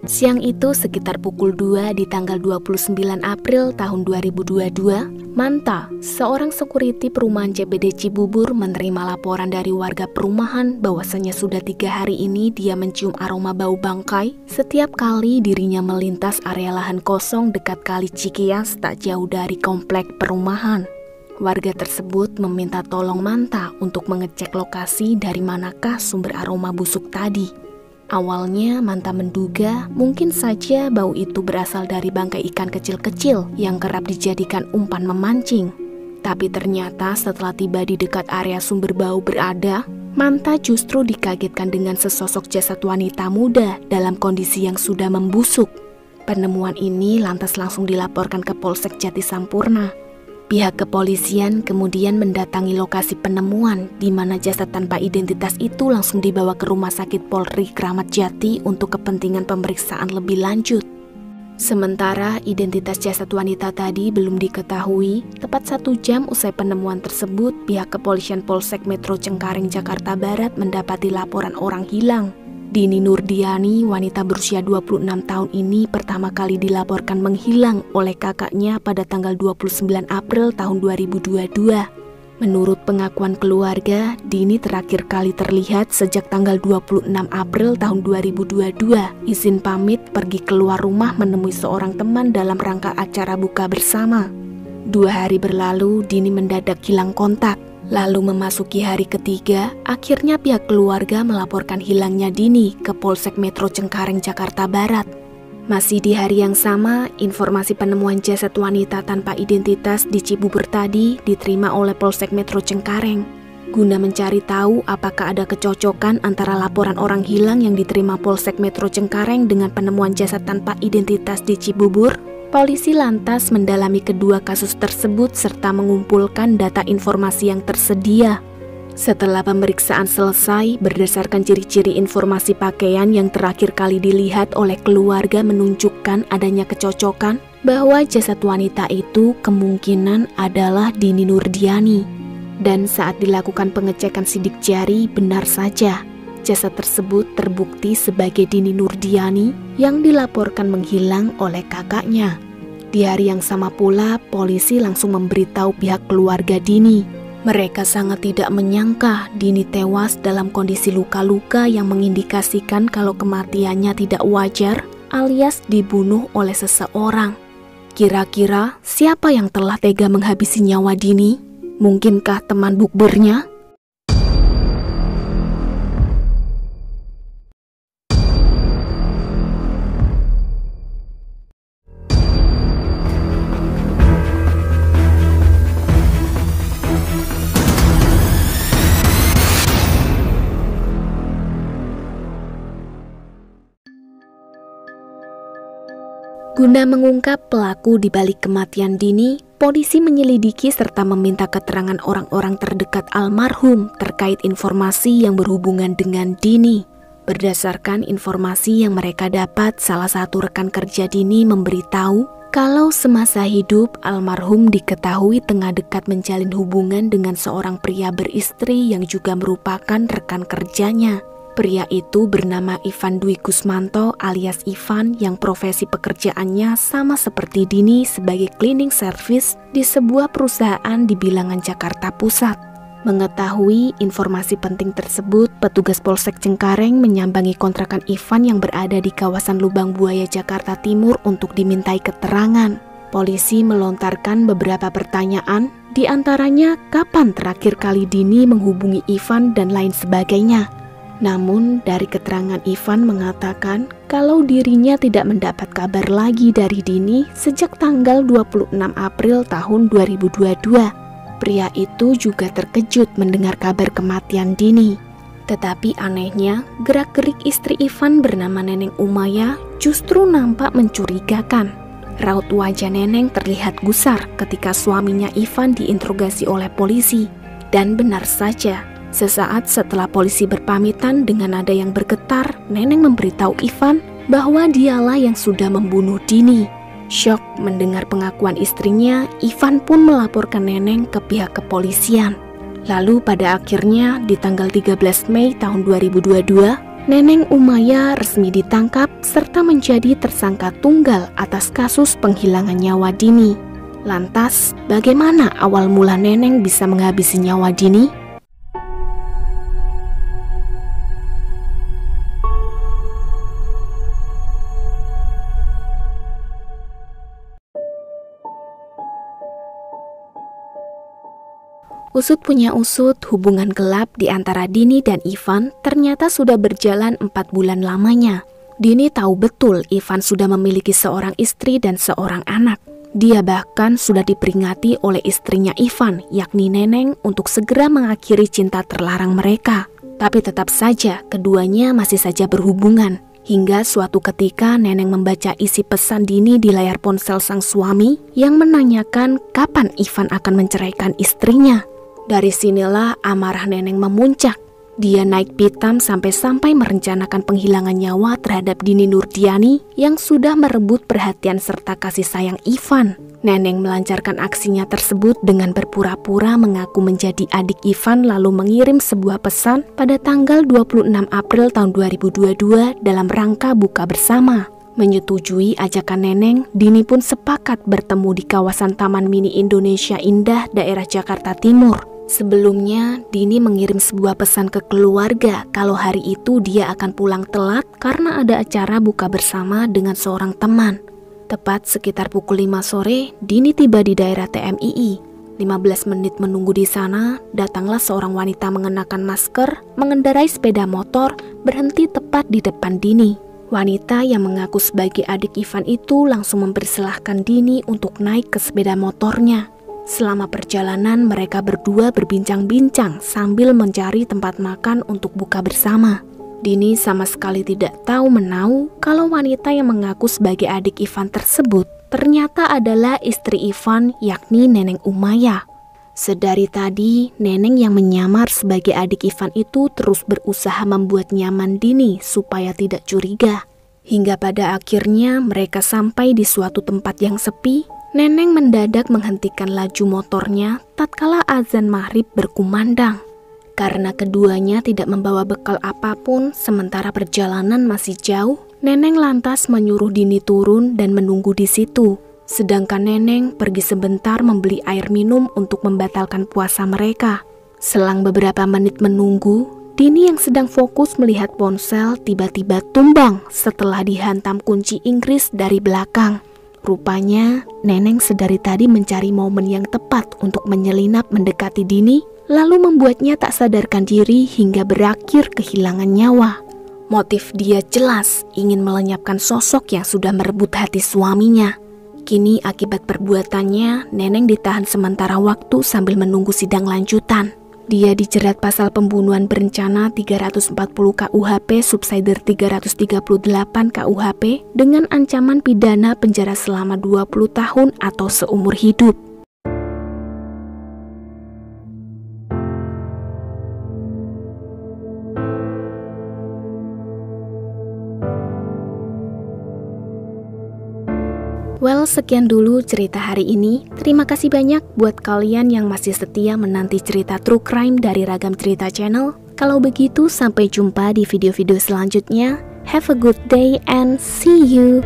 Siang itu sekitar pukul 2 di tanggal 29 April tahun 2022, Manta, seorang security perumahan CBD Cibubur menerima laporan dari warga perumahan bahwasanya sudah 3 hari ini dia mencium aroma bau bangkai setiap kali dirinya melintas area lahan kosong dekat Kali Cikias tak jauh dari komplek perumahan. Warga tersebut meminta tolong Manta untuk mengecek lokasi dari manakah sumber aroma busuk tadi. Awalnya Manta menduga mungkin saja bau itu berasal dari bangkai ikan kecil-kecil yang kerap dijadikan umpan memancing. Tapi ternyata setelah tiba di dekat area sumber bau berada, Manta justru dikagetkan dengan sesosok jasad wanita muda dalam kondisi yang sudah membusuk. Penemuan ini lantas langsung dilaporkan ke Polsek Jatisampurna. Pihak kepolisian kemudian mendatangi lokasi penemuan di mana jasad tanpa identitas itu langsung dibawa ke Rumah Sakit Polri Kramat Jati untuk kepentingan pemeriksaan lebih lanjut. Sementara identitas jasad wanita tadi belum diketahui, tepat 1 jam usai penemuan tersebut, pihak kepolisian Polsek Metro Cengkareng, Jakarta Barat mendapati laporan orang hilang. Dini Nurdiani, wanita berusia 26 tahun ini pertama kali dilaporkan menghilang oleh kakaknya pada tanggal 29 April tahun 2022. Menurut pengakuan keluarga, Dini terakhir kali terlihat sejak tanggal 26 April tahun 2022, izin pamit pergi keluar rumah menemui seorang teman dalam rangka acara buka bersama. 2 hari berlalu, Dini mendadak hilang kontak. Lalu memasuki hari ketiga, akhirnya pihak keluarga melaporkan hilangnya Dini ke Polsek Metro Cengkareng, Jakarta Barat. Masih di hari yang sama, informasi penemuan jasad wanita tanpa identitas di Cibubur tadi diterima oleh Polsek Metro Cengkareng. Guna mencari tahu apakah ada kecocokan antara laporan orang hilang yang diterima Polsek Metro Cengkareng dengan penemuan jasad tanpa identitas di Cibubur, polisi lantas mendalami kedua kasus tersebut serta mengumpulkan data informasi yang tersedia. Setelah pemeriksaan selesai, berdasarkan ciri-ciri informasi pakaian yang terakhir kali dilihat oleh keluarga menunjukkan adanya kecocokan bahwa jasad wanita itu kemungkinan adalah Dini Nurdiani. Dan saat dilakukan pengecekan sidik jari, benar saja, jasad tersebut terbukti sebagai Dini Nurdiani yang dilaporkan menghilang oleh kakaknya. Di hari yang sama pula, polisi langsung memberitahu pihak keluarga Dini. Mereka sangat tidak menyangka Dini tewas dalam kondisi luka-luka yang mengindikasikan kalau kematiannya tidak wajar alias dibunuh oleh seseorang. Kira-kira siapa yang telah tega menghabisi nyawa Dini? Mungkinkah teman bukbernya? Guna mengungkap pelaku di balik kematian Dini, polisi menyelidiki serta meminta keterangan orang-orang terdekat almarhum terkait informasi yang berhubungan dengan Dini. Berdasarkan informasi yang mereka dapat, salah satu rekan kerja Dini memberitahu kalau semasa hidup almarhum diketahui tengah dekat menjalin hubungan dengan seorang pria beristri yang juga merupakan rekan kerjanya. Pria itu bernama Ivan Dwi Kusmanto alias Ivan yang profesi pekerjaannya sama seperti Dini sebagai cleaning service di sebuah perusahaan di bilangan Jakarta Pusat. Mengetahui informasi penting tersebut, petugas Polsek Cengkareng menyambangi kontrakan Ivan yang berada di kawasan Lubang Buaya, Jakarta Timur untuk dimintai keterangan. Polisi melontarkan beberapa pertanyaan, di antaranya kapan terakhir kali Dini menghubungi Ivan dan lain sebagainya. Namun dari keterangan Ivan mengatakan kalau dirinya tidak mendapat kabar lagi dari Dini sejak tanggal 26 April tahun 2022. Pria itu juga terkejut mendengar kabar kematian Dini. Tetapi anehnya, gerak-gerik istri Ivan bernama Neneng Umaya justru nampak mencurigakan. Raut wajah Neneng terlihat gusar ketika suaminya Ivan diinterogasi oleh polisi. Dan benar saja, sesaat setelah polisi berpamitan dengan nada yang bergetar, Neneng memberitahu Ivan bahwa dialah yang sudah membunuh Dini. Syok mendengar pengakuan istrinya, Ivan pun melaporkan Neneng ke pihak kepolisian. Lalu pada akhirnya di tanggal 13 Mei tahun 2022, Neneng Umayyah resmi ditangkap serta menjadi tersangka tunggal atas kasus penghilangan nyawa dini. Lantas, bagaimana awal mula Neneng bisa menghabisi nyawa dini? Usut punya usut, hubungan gelap di antara Dini dan Ivan ternyata sudah berjalan 4 bulan lamanya. Dini tahu betul Ivan sudah memiliki seorang istri dan seorang anak. Dia bahkan sudah diperingati oleh istrinya Ivan, yakni Neneng, untuk segera mengakhiri cinta terlarang mereka. Tapi tetap saja keduanya masih saja berhubungan. Hingga suatu ketika Neneng membaca isi pesan Dini di layar ponsel sang suami yang menanyakan kapan Ivan akan menceraikan istrinya. Dari sinilah amarah Neneng memuncak. Dia naik pitam sampai-sampai merencanakan penghilangan nyawa terhadap Dini Nurdiani yang sudah merebut perhatian serta kasih sayang Ivan. Neneng melancarkan aksinya tersebut dengan berpura-pura mengaku menjadi adik Ivan lalu mengirim sebuah pesan pada tanggal 26 April tahun 2022 dalam rangka buka bersama. Menyetujui ajakan Neneng, Dini pun sepakat bertemu di kawasan Taman Mini Indonesia Indah, daerah Jakarta Timur. Sebelumnya, Dini mengirim sebuah pesan ke keluarga kalau hari itu dia akan pulang telat karena ada acara buka bersama dengan seorang teman. Tepat sekitar pukul 5 sore, Dini tiba di daerah TMII. 15 menit menunggu di sana, datanglah seorang wanita mengenakan masker, mengendarai sepeda motor, berhenti tepat di depan Dini. Wanita yang mengaku sebagai adik Ivan itu langsung mempersilahkan Dini untuk naik ke sepeda motornya. Selama perjalanan mereka berdua berbincang-bincang sambil mencari tempat makan untuk buka bersama. Dini sama sekali tidak tahu menau kalau wanita yang mengaku sebagai adik Ivan tersebut ternyata adalah istri Ivan, yakni Neneng Umayyah. Sedari tadi, Neneng yang menyamar sebagai adik Ivan itu terus berusaha membuat nyaman Dini supaya tidak curiga. Hingga pada akhirnya mereka sampai di suatu tempat yang sepi. Neneng mendadak menghentikan laju motornya tatkala azan maghrib berkumandang. Karena keduanya tidak membawa bekal apapun sementara perjalanan masih jauh, Neneng lantas menyuruh Dini turun dan menunggu di situ. Sedangkan Neneng pergi sebentar membeli air minum untuk membatalkan puasa mereka. Selang beberapa menit menunggu, Dini yang sedang fokus melihat ponsel tiba-tiba tumbang setelah dihantam kunci Inggris dari belakang. Rupanya, Neneng sedari tadi mencari momen yang tepat untuk menyelinap mendekati Dini, lalu membuatnya tak sadarkan diri hingga berakhir kehilangan nyawa. Motif dia jelas ingin melenyapkan sosok yang sudah merebut hati suaminya. Kini akibat perbuatannya, Neneng ditahan sementara waktu sambil menunggu sidang lanjutan. Dia dijerat pasal pembunuhan berencana 340 KUHP subsider 338 KUHP dengan ancaman pidana penjara selama 20 tahun atau seumur hidup. Well, sekian dulu cerita hari ini. Terima kasih banyak buat kalian yang masih setia menanti cerita true crime dari Ragam Cerita Channel. Kalau begitu, sampai jumpa di video-video selanjutnya. Have a good day and see you!